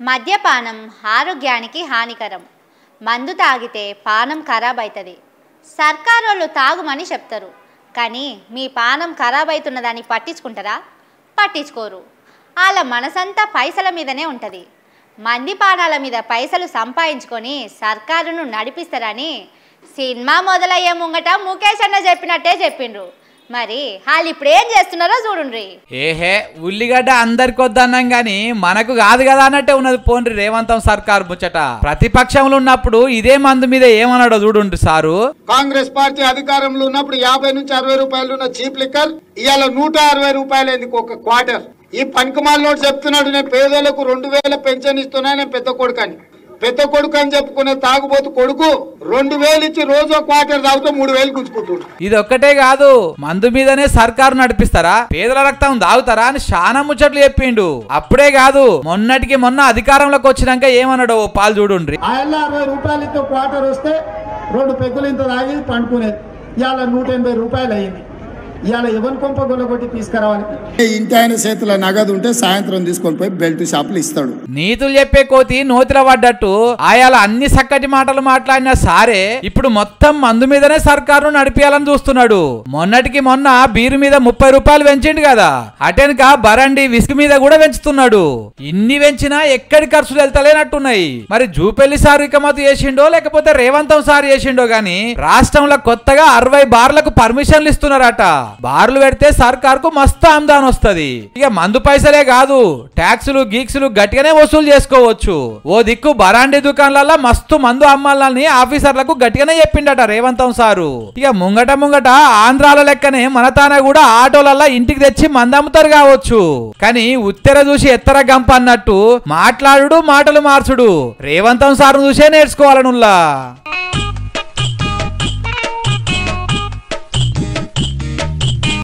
మద్యపానం ఆరోగ్యానికి హానికరం. మందు తాగితే పానం ఖరాబ్ అవుతుంది. సర్కారోళ్ళు తాగుమని చెప్తారు, కానీ మీ పానం ఖరాబ్ అవుతున్నదని పట్టించుకుంటారా? పట్టించుకోరు. వాళ్ళ మనసంతా పైసల మీదనే ఉంటుంది. మంది పానాల మీద పైసలు సంపాదించుకొని సర్కారును నడిపిస్తారని సినిమా మొదలయ్యే ముంగట ముఖేష్ అన్న చెప్పినట్టే చెప్పిండ్రు. మరి వాళ్ళు ఇప్పుడు ఏం చేస్తున్నారో చూడండి. ఏహే ఉల్లిగడ్డ అందరికి వద్దన్నాం గాని మనకు కాదు కదా అన్నట్టే ఉన్నది. పోండ్రి రేవంతం సర్కార్ ముచ్చట. ప్రతిపక్షంలో ఉన్నప్పుడు ఇదే మందు మీద ఏమన్నాడో చూడండి సారు. కాంగ్రెస్ పార్టీ అధికారంలో ఉన్నప్పుడు 50 నుంచి 60 రూపాయలు ఉన్న చీప్ లిక్కర్ ఇవాళ 160 రూపాయలు ఎందుకు ఒక క్వార్టర్. ఈ పనికిమాలినోడు చెప్తున్నాడు, నేను పేదోళ్లకు 2000 పెన్షన్ ఇస్తున్నా, నేను పెద్ద కొడుకు అని చెప్పుకునే తాగుబోతు కొడుకు 2000 ఇచ్చి రోజు క్వార్టర్ తాగుతూ 3000 గుంజుకుంటున్నాడు. ఇది ఒక్కటే కాదు, మందు మీదనే సర్కారు నడిపిస్తారా, పేదల రక్తం తాగుతారా అని చాలా ముచ్చట్లు చెప్పిండు. అప్పుడే కాదు, మొన్నటికి మొన్న అధికారంలోకి వచ్చినాక ఏమన్నాడో పాలు చూడుండ్రి. 60 రూపాయలతో క్వార్టర్ వస్తే 2 పెగ్గులు ఇంత తాగి పండుకునేది. ఇవాళ 180 రూపాయలు అయింది. ఇవాళ ఎవరి కొంప గొల్లగొట్టి తీసుకురావాలి. ఇంటి ఆయన చేతుల నగదు ఉంటే సాయంత్రం తీసుకొని పోయి బెల్ట్ షాపులు ఇస్తాడు. నీతులు చెప్పే కోతి నోతిలో పడ్డట్టు ఆయాల అన్ని చక్కటి మాటలు మాట్లాడినా సారే ఇప్పుడు మొత్తం మందు మీదనే సర్కారు నడిపియాలని చూస్తున్నాడు. మొన్నటికి మొన్న బీరు మీద 30 రూపాయలు పెంచిండు కదా, అటెనక బరండి విస్క్ మీద కూడా పెంచుతున్నాడు. ఇన్ని పెంచినా ఎక్కడి ఖర్చులు వెళ్తలేనట్టున్నాయి. మరి జూపెల్లి సారు ఇకమతు చేసిండో లేకపోతే రేవంతం సారు చేసిండో గాని రాష్ట్రంలో కొత్తగా 60 బార్లకు పర్మిషన్లు ఇస్తున్నారట. బార్లు పెడితే సర్కార్కు మస్తు ఆమ్దాన్ వస్తుంది. ఇక మందు పైసలే కాదు, ట్యాక్సులు గీక్సులు గట్టిగానే వసూలు చేసుకోవచ్చు. ఓ దిక్కు బరాండి దుకాణాలలో మస్తు మందు అమ్మాలని ఆఫీసర్లకు గట్టిగానే చెప్పిండట రేవంతం సారు. ఇక ముంగట ఆంధ్రాల లెక్కనే మన తాన కూడా ఆటోలల్లో ఇంటికి తెచ్చి మందు అమ్ముతారు కావచ్చు. కానీ ఉత్తెర చూసి ఎత్తర గంప అన్నట్టు మాట్లాడు మాటలు మార్చుడు రేవంతం సారు చూసే నేర్చుకోవాలనుల్లా.